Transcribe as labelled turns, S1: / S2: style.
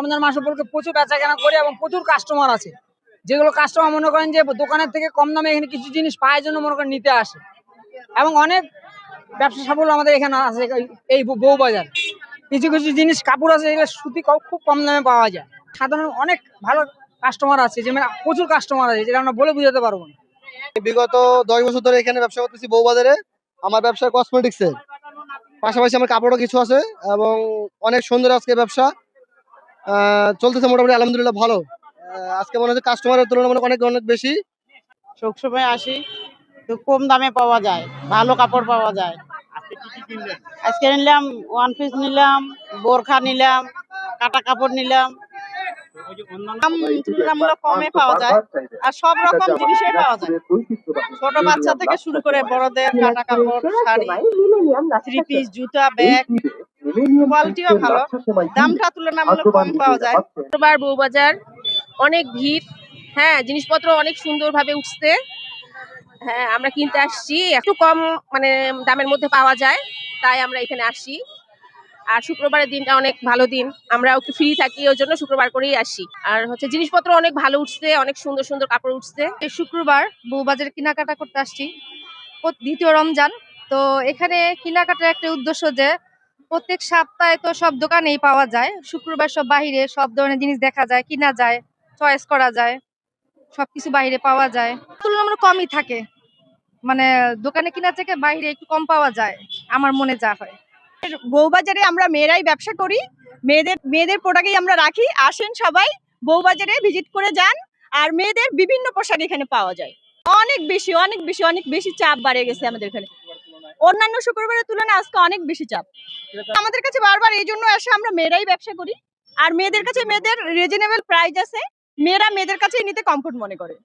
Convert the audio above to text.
S1: রমজান মাস উপলক্ষে প্রচুর বেচা কেনা করি এবং প্রচুর কাস্টমার আছে, যেগুলো কাস্টমার মনে করেন যে দোকানের থেকে কম দামে এখানে কিছু জিনিস পাওয়ার জন্য মনে করেন নিতে আসে। এবং অনেক ব্যবসা সাফল্য আমাদের এখানে আছে। এই বউবাজার কিছু কিছু জিনিস কাপড় আছে যেগুলো সুতি খুব কম দামে পাওয়া যায়। সাধারণ অনেক ভালো কাস্টমার আছে, যে প্রচুর কাস্টমার আছে, যেটা আমরা বলে বুঝাতে পারবো না।
S2: বিগত 10 বছর ধরে এখানে ব্যবসা করতেছি বউবাজারে। আমার ব্যবসা কসমেটিক্সের পাশাপাশি আমার কাপড়ও কিছু আছে এবং অনেক সুন্দর আজকে ব্যবসা চলতেছে মোটামুটি আলহামদুলিল্লাহ ভালো। আজকে মনে হচ্ছে কাস্টমারের তুলনামূলক অনেক অনেক বেশি।
S3: সবসময় আসি, তো কম দামে পাওয়া যায়, ভালো কাপড় পাওয়া যায়। আজকে নিলাম ওয়ান পিস, নিলাম বোরখা, নিলাম কাটা কাপড়, নিলাম। দাম তুলনামূলক কমে পাওয়া যায় আর সব রকম জিনিসই পাওয়া যায়, ছোট বাচ্চা থেকে শুরু করে বড়দের কাটা কাপড়, শাড়ি, থ্রি পিস, জুতা, ব্যাগ, কোয়ালিটিও ভালো, দামটা তুলনামূলক কম পাওয়া যায়।
S4: শুক্রবার বউবাজার অনেক ভিড়। হ্যাঁ, জিনিসপত্র অনেক সুন্দরভাবে উঠছে। হ্যাঁ, আমরা কিনতে আসছি, একটু কম মানে দামের মধ্যে পাওয়া যায়, তাই আমরা এখানে আসি। আর শুক্রবারের দিনটা অনেক ভালো দিন, আমরা একটু ফ্রি থাকি, ওই জন্য শুক্রবার করেই আসি। আর হচ্ছে জিনিসপত্র অনেক ভালো উঠছে, অনেক সুন্দর সুন্দর কাপড় উঠছে।
S5: এই শুক্রবার বউবাজারে কেনাকাটা করতে আসছি, দ্বিতীয় রমজান। তো এখানে কেনাকাটার একটা উদ্দেশ্য যে প্রত্যেক সপ্তাহে তো সব দোকানেই পাওয়া যায়, শুক্রবার সব বাহিরে সব ধরনের জিনিস দেখা যায়, কিনা যায়, চয়েস করা যায়, সবকিছু বাইরে পাওয়া যায়, তুলনামূলক কমই থাকে। মানে দোকানে কিনা থেকে বাইরে একটু কম পাওয়া যায়, আমার মনে যা হয়।
S6: বউবাজারে আমরা মেয়েরাই ব্যবসা করি, মেয়েদের প্রোডাক্টই আমরা রাখি। আসেন সবাই, বউবাজারে ভিজিট করে যান। আর মেয়েদের বিভিন্ন পোশাক এখানে পাওয়া যায়। অনেক বেশি অনেক বেশি অনেক বেশি চাপ বাড়ে গেছে আমাদের এখানে, অন্যান্য শুক্রবারের তুলনায় আজকে অনেক বেশি চাপ আমাদের কাছে বারবার। এই জন্য এসে আমরা মেয়েরাই ব্যবসা করি, আর মেয়েদের কাছে মেয়েদের রিজনেবল প্রাইস আছে, মেয়েরা মেয়েদের কাছেই নিতে কমফোর্ট মনে করে।